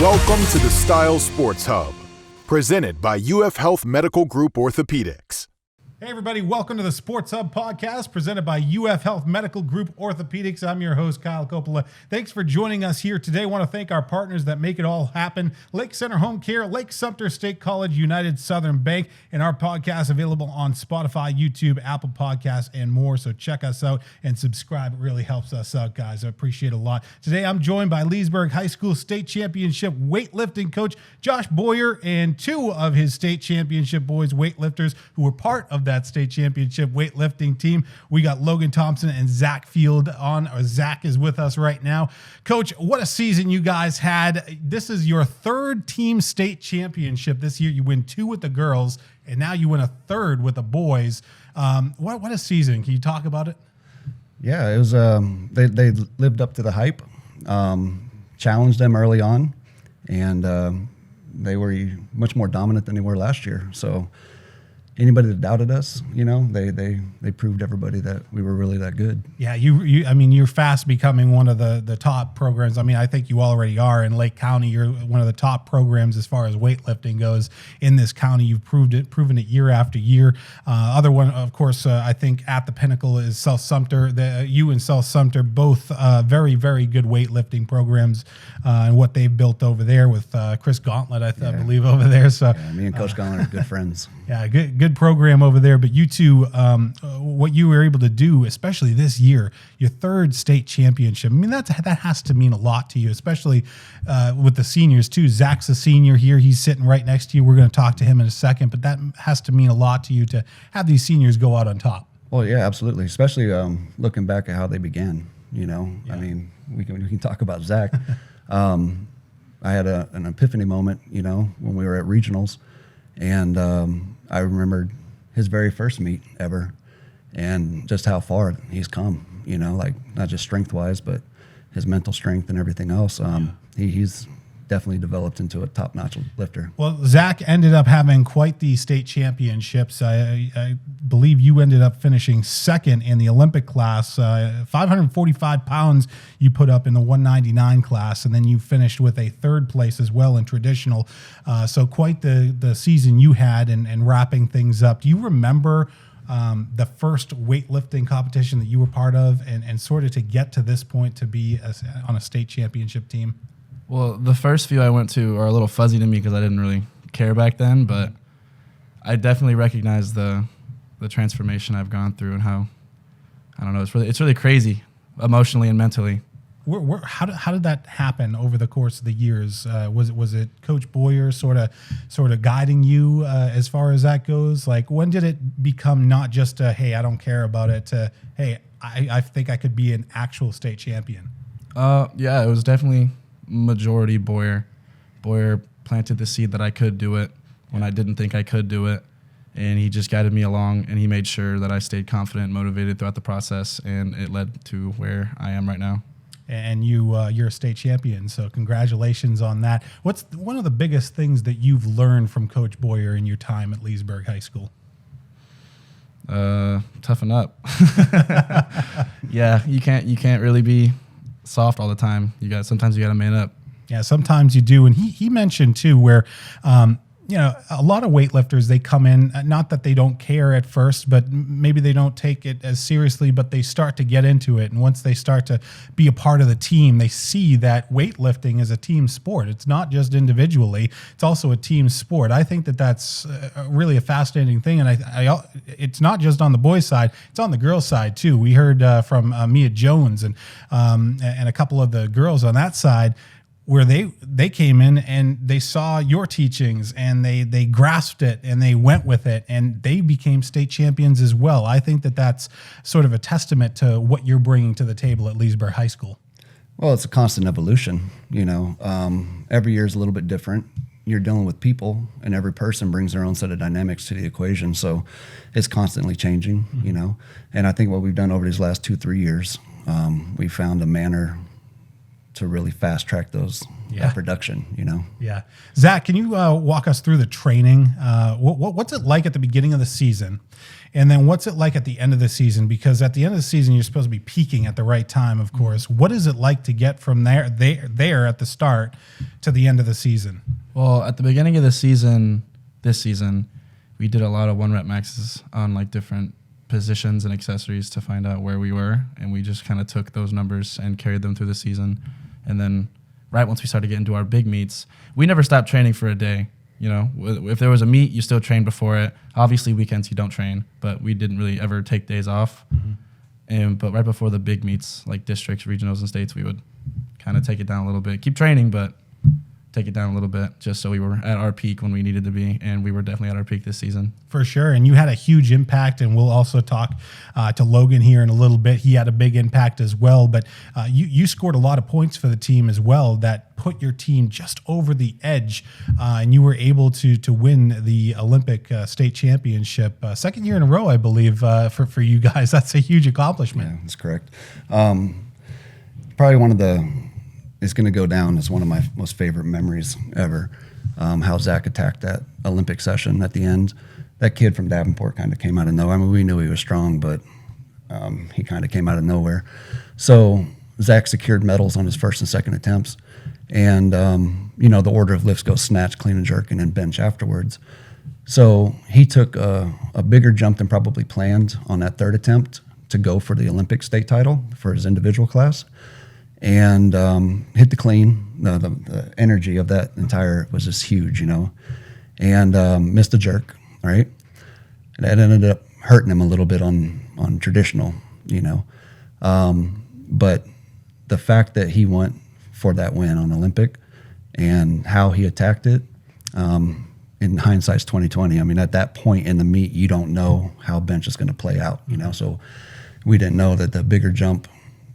Welcome to the Style Sports Hub, presented by UF Health Medical Group Orthopaedics. Hey everybody, welcome to the Sports Hub podcast presented by UF Health Medical Group Orthopaedics. I'm your host, Kyle Coppola. Thanks for joining us here today. I want to thank our partners that make it all happen. Lake Center Home Care, Lake Sumter State College, United Southern Bank, and our podcast available on Spotify, YouTube, Apple Podcasts, and more. So check us out and subscribe. It really helps us out, guys. I appreciate it a lot. Today, I'm joined by Leesburg High School State Championship weightlifting coach Josh Boyer and two of his state championship boys weightlifters who were part of that state championship weightlifting team. We got Logan Thompson and Zach Field on. Zach is with us right now. Coach, what a season you guys had. This is your third team state championship this year. You win two with the girls, and now you win a third with the boys. What a season. Can you talk about it? Yeah, it was. They lived up to the hype, challenged them early on, and they were much more dominant than they were last year. So anybody that doubted us, they proved everybody that we were really that good. Yeah, you're fast becoming one of the top programs. I mean, I think you already are in Lake County. You're one of the top programs as far as weightlifting goes in this county. You've proven it year after year. Other one, of course, I think at the pinnacle is South Sumter. You and South Sumter, both very, very good weightlifting programs, and what they've built over there with Chris Gauntlet, I believe, over there. So yeah, me and Coach Gauntlet are good friends. Yeah, good program over there. But you two, what you were able to do, especially this year, your third state championship. I mean, that has to mean a lot to you, especially with the seniors too. Zach's a senior here; he's sitting right next to you. We're going to talk to him in a second, but that has to mean a lot to you to have these seniors go out on top. Well, yeah, absolutely. Especially looking back at how they began. Yeah. I mean, we can talk about Zach. I had an epiphany moment, when we were at regionals. And I remembered his very first meet ever and just how far he's come, like not just strength-wise, but his mental strength and everything else. He's definitely developed into a top-notch lifter. Well, Zach ended up having quite the state championships. I believe you ended up finishing second in the Olympic class. 545 pounds you put up in the 199 class, and then you finished with a third place as well in traditional. So quite the season you had and wrapping things up. Do you remember the first weightlifting competition that you were part of and sort of to get to this point to be on a state championship team? Well, the first few I went to are a little fuzzy to me because I didn't really care back then, but I definitely recognize the transformation I've gone through and how, I don't know, it's really crazy emotionally and mentally. How did that happen over the course of the years? Was it Coach Boyer sort of guiding you as far as that goes? Like, when did it become not just a, hey, I don't care about it, to, hey, I think I could be an actual state champion? Yeah, it was definitely majority Boyer. Boyer planted the seed that I could do it when I didn't think I could do it, and he just guided me along, and he made sure that I stayed confident and motivated throughout the process, and it led to where I am right now. And you're a state champion, so congratulations on that. What's one of the biggest things that you've learned from Coach Boyer in your time at Leesburg High School? Toughen up. Yeah, you can't really be soft all the time. Sometimes you got to man up. Yeah, sometimes you do. And he mentioned too where, a lot of weightlifters, they come in, not that they don't care at first, but maybe they don't take it as seriously, but they start to get into it. And once they start to be a part of the team, they see that weightlifting is a team sport. It's not just individually, it's also a team sport. I think that's really a fascinating thing. And it's not just on the boys' side, it's on the girls' side too. We heard from Mia Jones and a couple of the girls on that side, where they came in and they saw your teachings and they grasped it and they went with it and they became state champions as well. I think that's sort of a testament to what you're bringing to the table at Leesburg High School. Well, it's a constant evolution, every year is a little bit different. You're dealing with people, and every person brings their own set of dynamics to the equation. So it's constantly changing, And I think what we've done over these last 2-3 years, we found a manner really fast track that production, you know? Yeah. Zach, can you walk us through the training? What's it like at the beginning of the season? And then what's it like at the end of the season? Because at the end of the season, you're supposed to be peaking at the right time, of course. What is it like to get from there at the start to the end of the season? Well, at the beginning of the season, this season, we did a lot of 1 rep maxes on like different positions and accessories to find out where we were. And we just kind of took those numbers and carried them through the season. And then right once we started getting into our big meets, we never stopped training for a day. You know, if there was a meet, you still train before it. Obviously, weekends you don't train, but we didn't really ever take days off. But right before the big meets, like districts, regionals, and states, we would kind of take it down a little bit. Keep training, but take it down a little bit just so we were at our peak when we needed to be, and we were definitely at our peak this season. For sure, and you had a huge impact, and we'll also talk to Logan here in a little bit. He had a big impact as well, but you scored a lot of points for the team as well that put your team just over the edge, and you were able to win the Olympic state championship, second year in a row, I believe, for you guys. That's a huge accomplishment. Yeah, that's correct. Probably it's going to go down as one of my most favorite memories ever, how Zach attacked that Olympic session at the end. That kid from Davenport kind of came out of nowhere. I mean, we knew he was strong, but he kind of came out of nowhere. So Zach secured medals on his first and second attempts. And, the order of lifts goes snatch, clean and jerk, and then bench afterwards. So he took a bigger jump than probably planned on that third attempt to go for the Olympic state title for his individual class. And hit the clean. The energy of that entire was just huge, and missed a jerk, right? And that ended up hurting him a little bit on traditional, but the fact that he went for that win on Olympic and how he attacked it, in hindsight's 2020. I mean, at that point in the meet, you don't know how bench is going to play out, So we didn't know that the bigger jump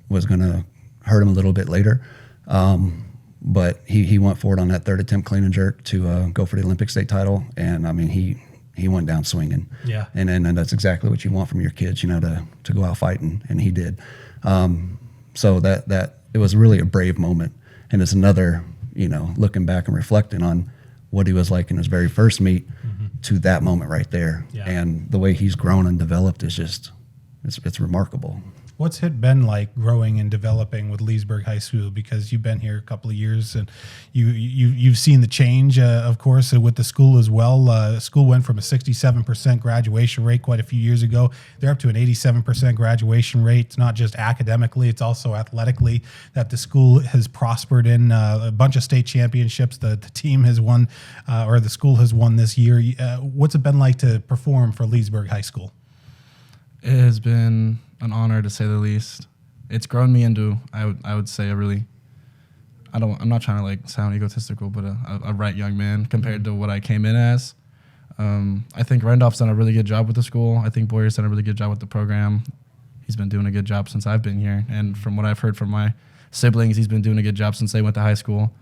was going to hurt him a little bit later, but he went forward on that third attempt clean and jerk to go for the Olympic state title, and I mean he went down swinging. Yeah, and that's exactly what you want from your kids, to go out fighting, and he did. So that it was really a brave moment, and it's another looking back and reflecting on what he was like in his very first meet to that moment right there, and the way he's grown and developed is just it's remarkable. What's it been like growing and developing with Leesburg High School? Because you've been here a couple of years, and you've seen the change, of course, with the school as well. School went from a 67% graduation rate quite a few years ago. They're up to an 87% graduation rate. It's not just academically; it's also athletically that the school has prospered in. A bunch of state championships the team has won, or the school has won this year. What's it been like to perform for Leesburg High School? It has been an honor, to say the least. It's grown me into, I would say, I'm not trying to sound egotistical, but a right young man compared to what I came in as. I think Randolph's done a really good job with the school. I think Boyer's done a really good job with the program. He's been doing a good job since I've been here. And from what I've heard from my siblings, he's been doing a good job since they went to high school.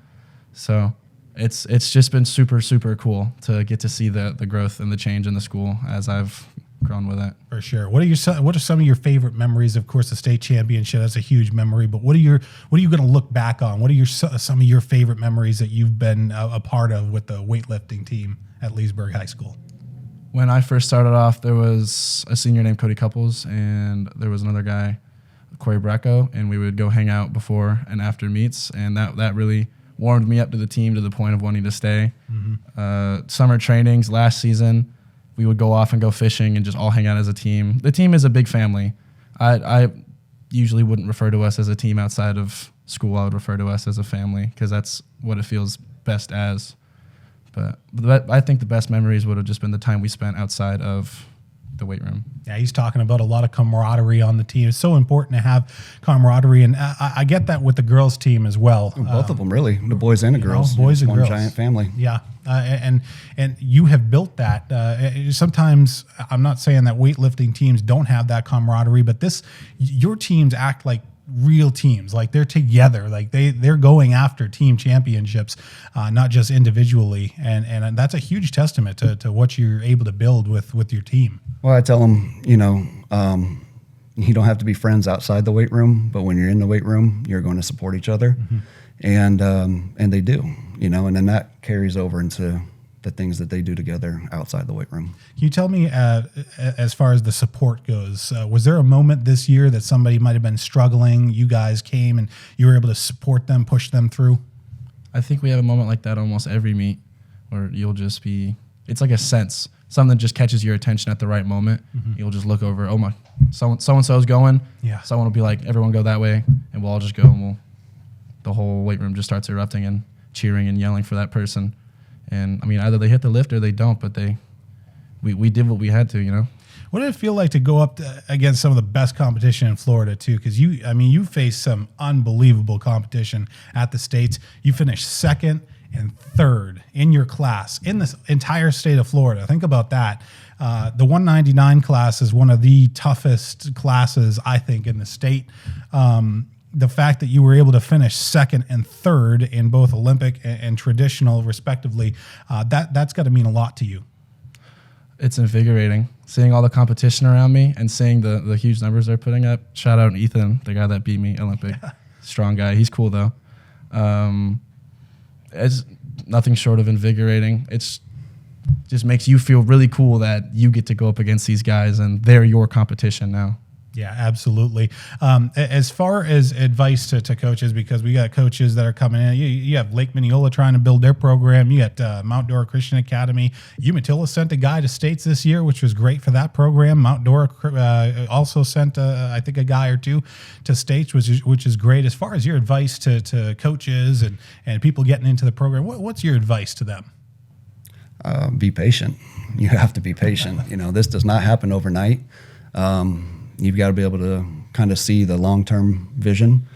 So it's just been super, super cool to get to see the growth and the change in the school as I've grown with it. For sure. What are some of your favorite memories? Of course, the state championship, that's a huge memory, but what are you going to look back on? What are some of your favorite memories that you've been a part of with the weightlifting team at Leesburg High School? When I first started off, there was a senior named Cody Couples, and there was another guy, Corey Bracco, and we would go hang out before and after meets, and that really warmed me up to the team to the point of wanting to stay. Summer trainings last season, we would go off and go fishing and just all hang out as a team. The team is a big family. I usually wouldn't refer to us as a team outside of school. I would refer to us as a family because that's what it feels best as. But I think the best memories would have just been the time we spent outside of the weight room. Yeah, he's talking about a lot of camaraderie on the team. It's so important to have camaraderie, and I get that with the girls' team as well. Both of them, really, the boys and the girls. Boys and one girls. Giant family. Yeah, and you have built that. Sometimes I'm not saying that weightlifting teams don't have that camaraderie, but your teams act like real teams, like they're together, like they're going after team championships, not just individually, and that's a huge testament to what you're able to build with your team. Well, I tell them, you don't have to be friends outside the weight room, but when you're in the weight room, you're going to support each other. And they do, you know, and then that carries over into the things that they do together outside the weight room. Can you tell me, as far as the support goes, was there a moment this year that somebody might have been struggling, you guys came and you were able to support them, push them through? I think we have a moment like that almost every meet where you'll just be, it's like a sense, something just catches your attention at the right moment. You'll just look over, oh my, so-and-so's going. Yeah. Someone will be like, everyone go that way, and we'll all just go, and the whole weight room just starts erupting and cheering and yelling for that person. And I mean, either they hit the lift or they don't, but we did what we had to, you know? What did it feel like to go up against some of the best competition in Florida too? Because you faced some unbelievable competition at the States. You finished second and third in your class in this entire state of Florida. Think about that. The 199 class is one of the toughest classes, I think, in the state. The fact that you were able to finish second and third in both Olympic and traditional, respectively, that's got to mean a lot to you. It's invigorating seeing all the competition around me and seeing the huge numbers they're putting up. Shout out Ethan, the guy that beat me, Olympic. Strong guy. He's cool, though. It's nothing short of invigorating. It's just makes you feel really cool that you get to go up against these guys and they're your competition now. Yeah, absolutely. As far as advice to coaches, because we got coaches that are coming in. You have Lake Mineola trying to build their program. You got Mount Dora Christian Academy. Umatilla sent a guy to States this year, which was great for that program. Mount Dora also sent, I think, a guy or two to States, which is great. As far as your advice to coaches and people getting into the program, what's your advice to them? Be patient. You have to be patient. You know, this does not happen overnight. You've got to be able to kind of see the long-term vision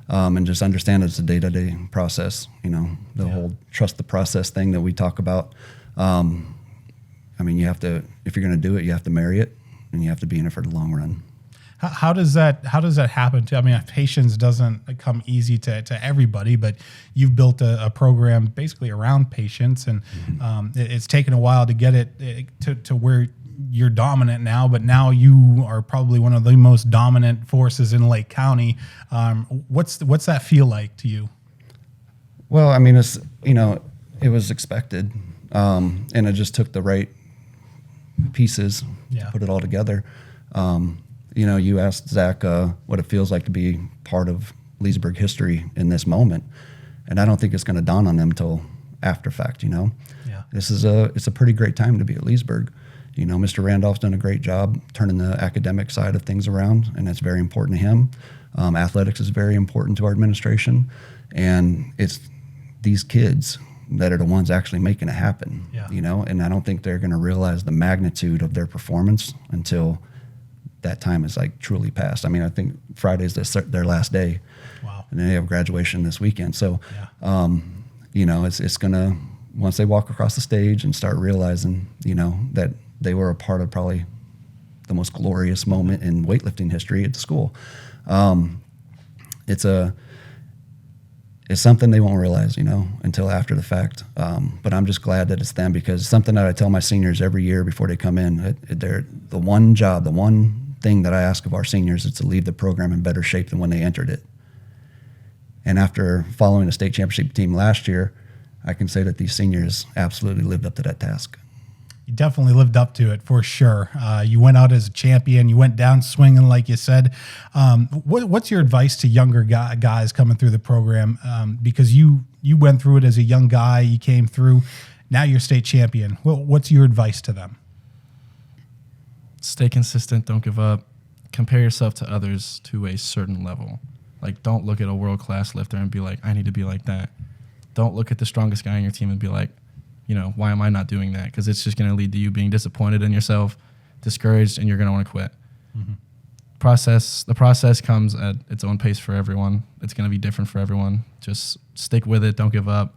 and just understand it's a day-to-day process. You know, the whole trust the process thing that we talk about. I mean, you have to, if you're going to do it, you have to marry it, and you have to be in it for the long run. How does that happen? I mean, patience doesn't come easy to everybody, but you've built a program basically around patience, and it's taken a while to get it to where you're dominant now, but now you are probably one of the most dominant forces in Lake County. What's that feel like to you? Well, I mean, it's, you know, it was expected, and it just took the right pieces to put it all together. You know, you asked Zach what it feels like to be part of Leesburg history in this moment, and I don't think it's going to dawn on them until after fact. You know, it's a pretty great time to be at Leesburg. You know, Mr. Randolph's done a great job turning the academic side of things around, and that's very important to him. Athletics is very important to our administration, and it's these kids that are the ones actually making it happen. You know, and I don't think they're going to realize the magnitude of their performance until that time is like truly passed. I mean, I think Friday's their last day. Wow. And then they have graduation this weekend. So, you know, it's going to, once they walk across the stage and start realizing, you know, that they were a part of probably the most glorious moment in weightlifting history at the school. It's something they won't realize, you know, until after the fact. But I'm just glad that it's them, because it's something that I tell my seniors every year before they come in. They're the one job, the one thing that I ask of our seniors is to leave the program in better shape than when they entered it. And after following the state championship team last year, I can say that these seniors absolutely lived up to that task. You definitely lived up to it, for sure. You went out as a champion. You went down swinging, like you said. What's your advice to younger guys coming through the program? Because you went through it as a young guy. You came through. Now you're state champion. What's your advice to them? Stay consistent. Don't give up. Compare yourself to others to a certain level. Like, don't look at a world-class lifter and be like, I need to be like that. Don't look at the strongest guy on your team and be like, you know, why am I not doing that? Because it's just going to lead to you being disappointed in yourself, discouraged, and you're going to want to quit. The process comes at its own pace for everyone. It's going to be different for everyone. Just stick with it. Don't give up,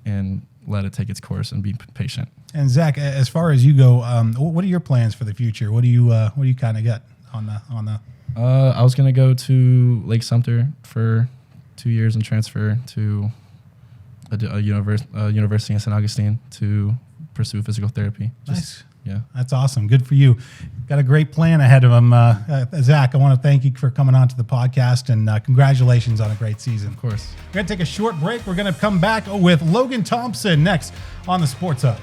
and let it take its course and be patient. And Zach, as far as you go, what are your plans for the future? What do you kind of got on the? I was going to go to Lake Sumter for 2 years and transfer to a university in St. Augustine to pursue physical therapy. Nice. Yeah. That's awesome. Good for you. got a great plan ahead of him. Zach, I want to thank you for coming on to the podcast, and congratulations on a great season. Of course. We're going to take a short break. We're going to come back with Logan Thompson next on the Sports Hub.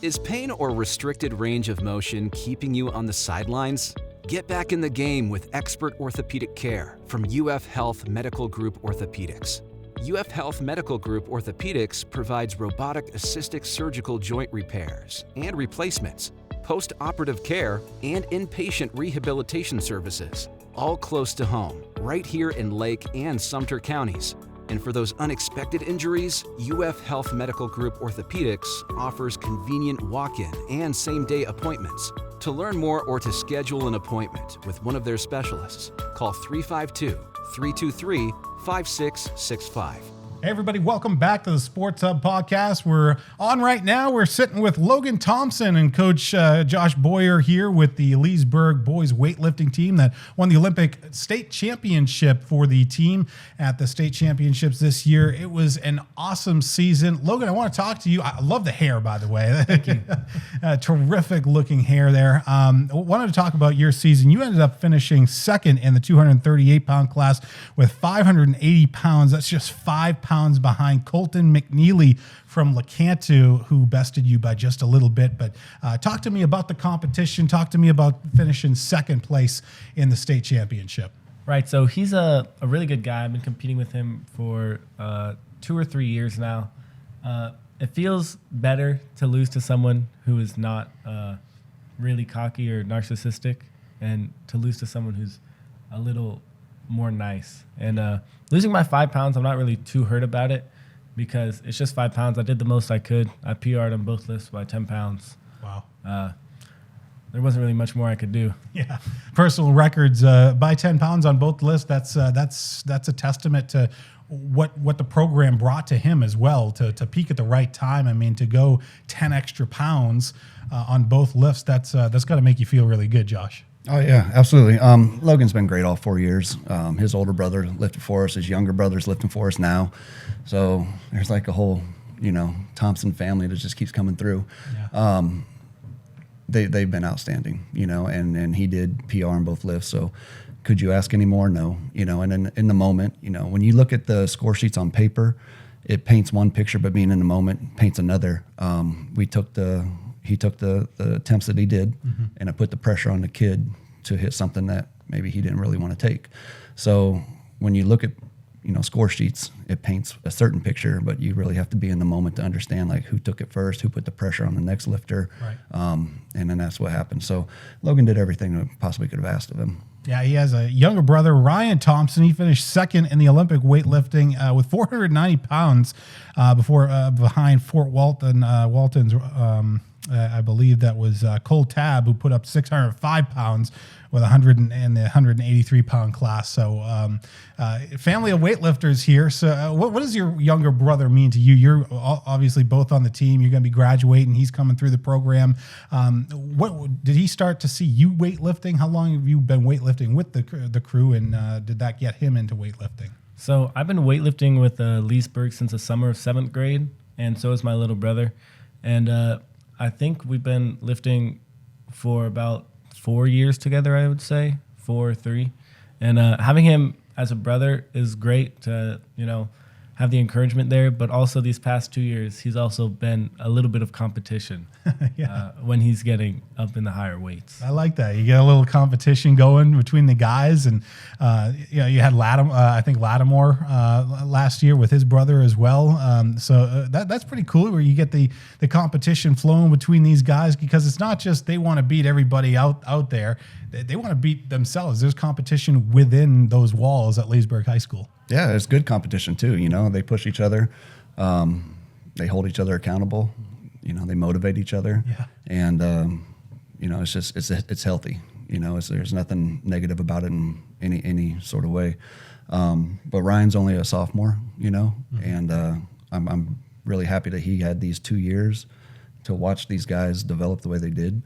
Is pain or restricted range of motion keeping you on the sidelines? Get back in the game with expert orthopedic care from UF Health Medical Group Orthopaedics. UF Health Medical Group Orthopaedics provides robotic-assisted surgical joint repairs and replacements, post-operative care, and inpatient rehabilitation services, all close to home, right here in Lake and Sumter counties. And for those unexpected injuries, UF Health Medical Group Orthopaedics offers convenient walk-in and same-day appointments. To learn more or to schedule an appointment with one of their specialists, call 352-323-5665. Hey everybody, welcome back to the Sports Hub podcast. We're on right now. We're sitting with Logan Thompson and Coach Josh Boyer here with the Leesburg boys weightlifting team that won the Olympic state championship for the team at the state championships this year. It was an awesome season. Logan, I want to talk to you. I love the hair, by the way. Thank you. Terrific looking hair there. Wanted to talk about your season. You ended up finishing second in the 238-pound class with 580 pounds. That's just 5 pounds behind Colton McNeely from Lecanto, who bested you by just a little bit. But talk to me about the competition. Talk to me about finishing second place in the state championship. Right, so he's a really good guy. I've been competing with him for 2 or 3 years now. It feels better to lose to someone who is not really cocky or narcissistic, and to lose to someone who's a little more nice. And losing my 5 pounds, I'm not really too hurt about it because it's just 5 pounds. I did the most I could. I PR'd on both lifts by 10 pounds. Wow. There wasn't really much more I could do. Yeah, personal records by 10 pounds on both lists. That's a testament to what the program brought to him as well, to peak at the right time. I mean, to go 10 extra pounds on both lifts, that's got to make you feel really good, Josh. Oh, yeah, absolutely. Logan's been great all 4 years. His older brother lifted for us. His younger brother's lifting for us now. So there's like a whole, Thompson family that just keeps coming through. Yeah. They've been outstanding, and he did PR on both lifts. So could you ask any more? No. And in the moment, when you look at the score sheets on paper, it paints one picture, but being in the moment paints another. He took the attempts that he did, and it put the pressure on the kid to hit something that maybe he didn't really want to take. So when you look at, score sheets, it paints a certain picture, but you really have to be in the moment to understand like who took it first, who put the pressure on the next lifter, right. And then that's what happened. So Logan did everything that possibly could have asked of him. Yeah, he has a younger brother, Ryan Thompson. He finished second in the Olympic weightlifting with 490 pounds behind Fort Walton's. I believe that was Cole Tabb, who put up 605 pounds with 183-pound class. So family of weightlifters here. So what does your younger brother mean to you? You're obviously both on the team. You're going to be graduating. He's coming through the program. What did he start to see you weightlifting? How long have you been weightlifting with the crew, and did that get him into weightlifting? So I've been weightlifting with Leesburg since the summer of 7th grade, and so is my little brother. And I think we've been lifting for about 4 years together, I would say, 4 or 3. And having him as a brother is great to, have the encouragement there. But also these past 2 years, he's also been a little bit of competition when he's getting up in the higher weights. I like that. You get a little competition going between the guys. And, you had Lattimore last year with his brother as well. So that's pretty cool where you get the competition flowing between these guys, because it's not just they want to beat everybody out there. They want to beat themselves. There's competition within those walls at Leesburg High School. Yeah, it's good competition too. They push each other, they hold each other accountable. They motivate each other. Yeah. And it's just it's healthy. There's nothing negative about it in any sort of way. But Ryan's only a sophomore. And I'm really happy that he had these 2 years to watch these guys develop the way they did.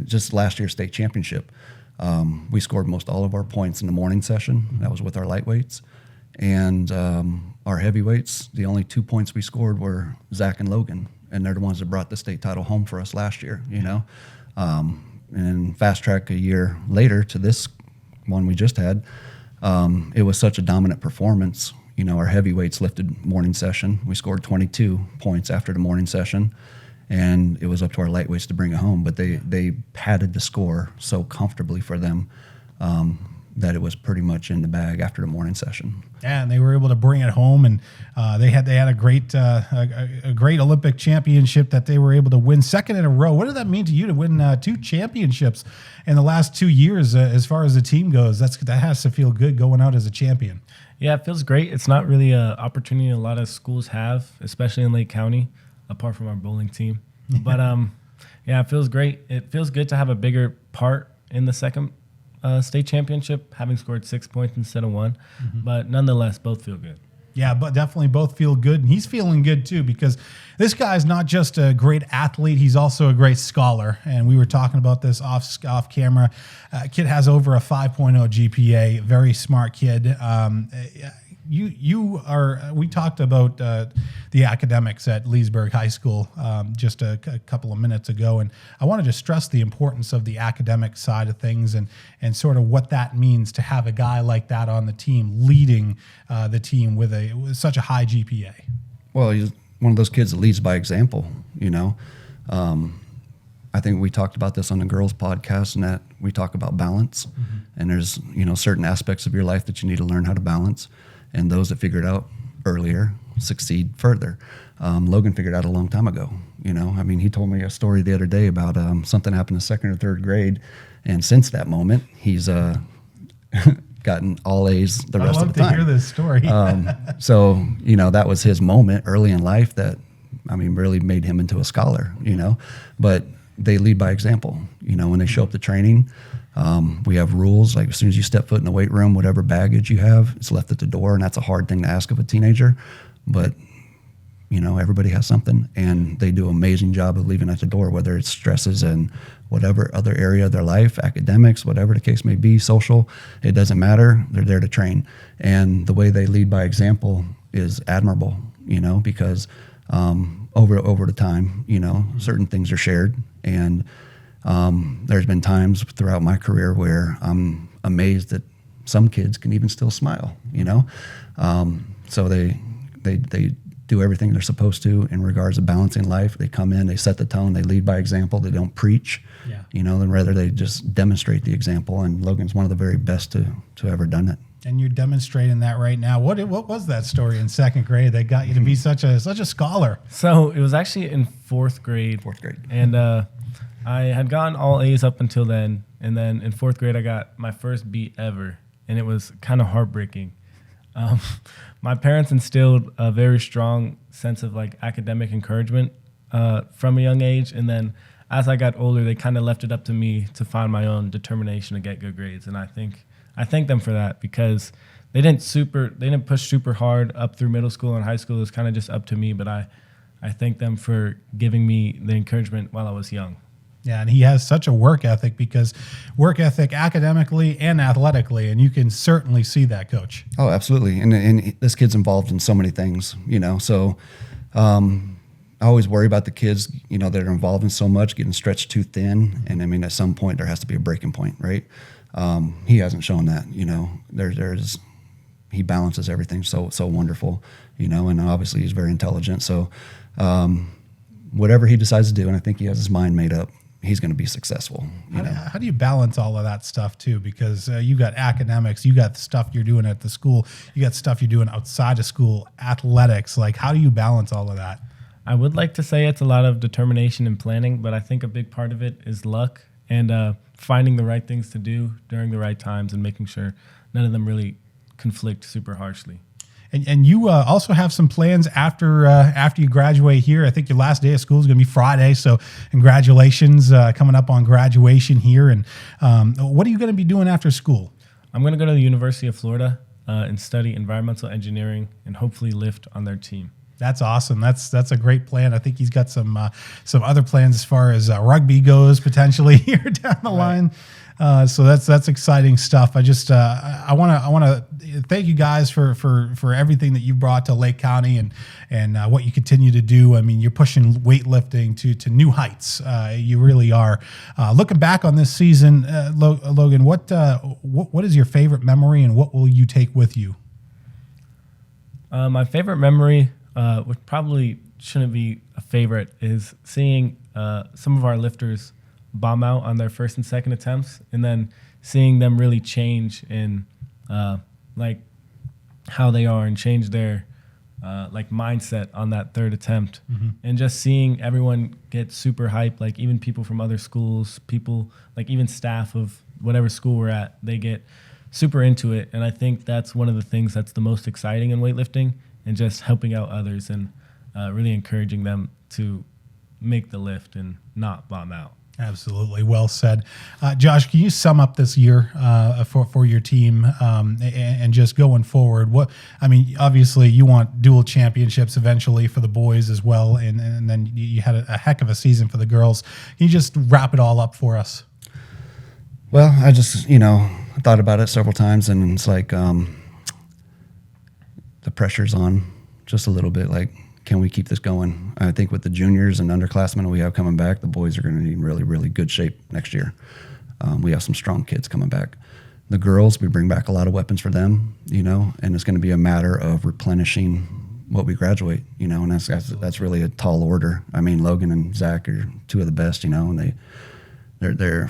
Just last year's state championship. We scored most all of our points in the morning session. That was with our lightweights. And our heavyweights, the only 2 points we scored were Zach and Logan, and they're the ones that brought the state title home for us last year, you know. And fast track a year later to this one we just had, it was such a dominant performance. You know, our heavyweights lifted morning session. We scored 22 points after the morning session, and it was up to our lightweights to bring it home. But they padded the score so comfortably for them that it was pretty much in the bag after the morning session. Yeah, and they were able to bring it home, and they had a great Olympic championship that they were able to win, second in a row. What did that mean to you to win 2 championships in the last 2 years? As far as the team goes, that has to feel good going out as a champion. Yeah, it feels great. It's not really an opportunity a lot of schools have, especially in Lake County, apart from our bowling team. But yeah, it feels great. It feels good to have a bigger part in the second state championship, having scored 6 points instead of 1. But nonetheless, both feel good. Yeah, but definitely both feel good. And he's feeling good too, because this guy's not just a great athlete, he's also a great scholar. And we were talking about this off camera. Kid has over a 5.0 GPA, very smart kid. We talked about the academics at Leesburg High School just a couple of minutes ago, and I wanted to stress the importance of the academic side of things and sort of what that means to have a guy like that on the team leading the team with such a high GPA. Well, he's one of those kids that leads by example, you know. I think we talked about this on the girls' podcast, and that we talk about balance. And there's, you know, certain aspects of your life that you need to learn how to balance. And those that figure it out earlier succeed further. Logan figured out a long time ago. You know, I mean, he told me a story the other day about something happened in 2nd or 3rd grade, and since that moment, he's gotten all A's the rest of the time. I love to hear this story. So, you know, that was his moment early in life that, I mean, really made him into a scholar, you know. But they lead by example. You know, when they show up to training, we have rules, like as soon as you step foot in the weight room, whatever baggage you have, it's left at the door, and that's a hard thing to ask of a teenager. But, you know, everybody has something, and they do an amazing job of leaving at the door, whether it's stresses in whatever other area of their life, academics, whatever the case may be, social, it doesn't matter. They're there to train. And the way they lead by example is admirable, you know, because over the time, you know, certain things are shared. And there's been times throughout my career where I'm amazed that some kids can even still smile, you know. So they do everything they're supposed to in regards to balancing life. They come in, they set the tone, they lead by example. They don't preach, you know, and rather they just demonstrate the example. And Logan's one of the very best to ever done it. And you're demonstrating that right now. What was that story in 2nd grade that got you to be such a scholar? So it was actually in 4th grade. 4th grade. And I had gotten all A's up until then. And then in 4th grade, I got my first B ever. And it was kind of heartbreaking. My parents instilled a very strong sense of like academic encouragement from a young age. And then as I got older, they kind of left it up to me to find my own determination to get good grades. And I thank them for that, because they didn't push super hard up through middle school and high school. It was kind of just up to me, but I thank them for giving me the encouragement while I was young. Yeah, and he has such a work ethic academically and athletically, and you can certainly see that, Coach. Oh, absolutely. And this kid's involved in so many things, you know. So I always worry about the kids, you know, that are involved in so much, getting stretched too thin. And I mean, at some point there has to be a breaking point, right? He hasn't shown that, you know. He balances everything so wonderful, you know, and obviously he's very intelligent. So whatever he decides to do, and I think he has his mind made up, he's going to be successful. How do you balance all of that stuff too? Because you got academics, you got stuff you're doing at the school, you got stuff you're doing outside of school, athletics. Like, how do you balance all of that? I would like to say it's a lot of determination and planning, but I think a big part of it is luck and finding the right things to do during the right times and making sure none of them really conflict super harshly. And you also have some plans after you graduate here. I think your last day of school is going to be Friday, so congratulations coming up on graduation here. And what are you going to be doing after school? I'm going to go to the University of Florida and study environmental engineering and hopefully lift on their team. That's awesome. That's a great plan. I think he's got some other plans as far as rugby goes potentially here down the line. So that's exciting stuff. I want to thank you guys for everything that you brought to Lake County and what you continue to do. I mean, you're pushing weightlifting to new heights. You really are. Looking back on this season, Logan, what is your favorite memory and what will you take with you? My favorite memory, which probably shouldn't be a favorite, is seeing some of our lifters bomb out on their first and second attempts, and then seeing them really change in like how they are and change their like mindset on that third attempt, and just seeing everyone get super hyped, like even people from other schools, people like even staff of whatever school we're at, they get super into it. And I think that's one of the things that's the most exciting in weightlifting, and just helping out others and really encouraging them to make the lift and not bomb out. Absolutely. Well said. Josh, can you sum up this year for your team and just going forward? Obviously you want dual championships eventually for the boys as well. And then you had a heck of a season for the girls. Can you just wrap it all up for us? Well, I just, thought about it several times, and it's like the pressure's on just a little bit. Like, can we keep this going? I think with the juniors and underclassmen we have coming back, the boys are going to be in really, really good shape next year. We have some strong kids coming back. The girls, we bring back a lot of weapons for them, and it's going to be a matter of replenishing what we graduate, and that's really a tall order. I mean, Logan and Zach are two of the best, and their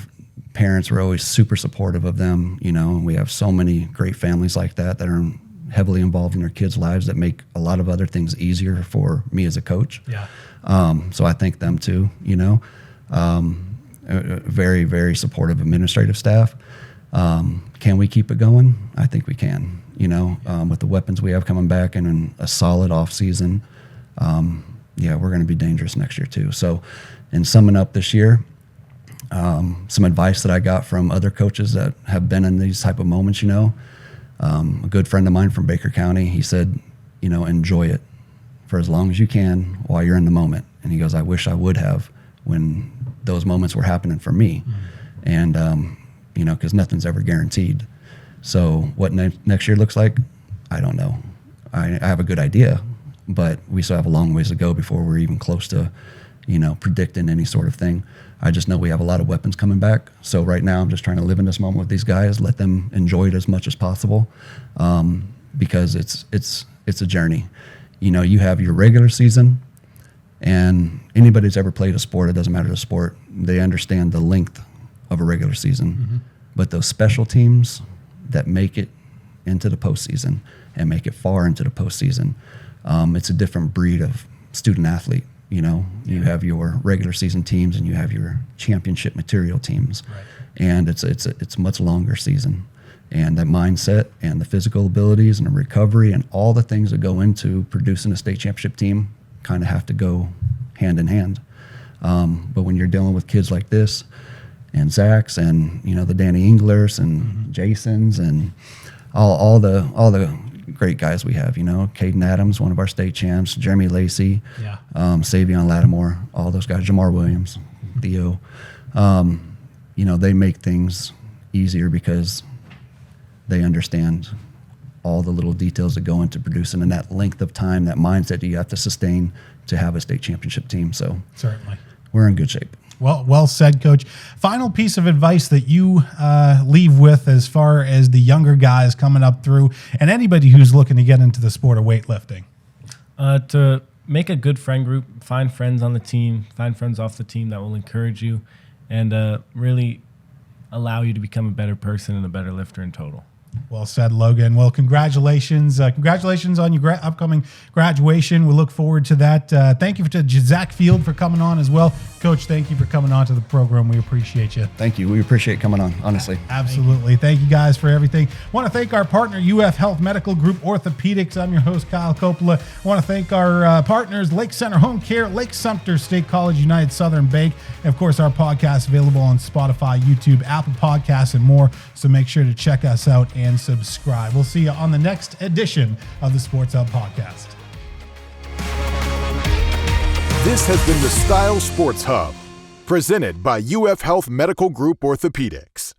parents were always super supportive of them, and we have so many great families like that are heavily involved in their kids' lives that make a lot of other things easier for me as a coach. Yeah. So I thank them too, a very, very supportive administrative staff. Can we keep it going? I think we can, with the weapons we have coming back and a solid off season. We're going to be dangerous next year too. So in summing up this year, some advice that I got from other coaches that have been in these type of moments, a good friend of mine from Baker County, he said, enjoy it for as long as you can while you're in the moment. And he goes, I wish I would have when those moments were happening for me. And, because nothing's ever guaranteed. So what next year looks like, I don't know. I have a good idea, but we still have a long ways to go before we're even close to, predicting any sort of thing. I just know we have a lot of weapons coming back. So right now I'm just trying to live in this moment with these guys, let them enjoy it as much as possible, because it's a journey. You have your regular season, and anybody that's ever played a sport, it doesn't matter the sport, they understand the length of a regular season. But those special teams that make it into the postseason and make it far into the postseason, it's a different breed of student athlete. You have your regular season teams and you have your championship material teams, right. And it's a much longer season, and that mindset and the physical abilities and the recovery and all the things that go into producing a state championship team kind of have to go hand in hand. But when you're dealing with kids like this and Zach's and the Danny Englers and Jason's and all the great guys we have, Caden Adams, one of our state champs, Jeremy Lacey, Savion Lattimore, all those guys, Jamar Williams, Theo, they make things easier because they understand all the little details that go into producing and that length of time, that mindset that you have to sustain to have a state championship team. So certainly we're in good shape. Well said, Coach. Final piece of advice that you leave with as far as the younger guys coming up through and anybody who's looking to get into the sport of weightlifting. To make a good friend group, find friends on the team, find friends off the team that will encourage you and really allow you to become a better person and a better lifter in total. Well said, Logan. Well, congratulations. Congratulations on your upcoming graduation. We look forward to that. Thank you to Zach Field for coming on as well. Coach, thank you for coming on to the program. We appreciate you. Thank you. We appreciate coming on, honestly. Absolutely. Thank you guys for everything. I want to thank our partner, UF Health Medical Group Orthopaedics. I'm your host, Kyle Coppola. I want to thank our partners, Lake Center Home Care, Lake Sumter State College, United Southern Bank. And of course, our podcast available on Spotify, YouTube, Apple Podcasts, and more. So make sure to check us out and subscribe. We'll see you on the next edition of the Sports Hub Podcast. This has been the Style Sports Hub, presented by UF Health Medical Group Orthopaedics.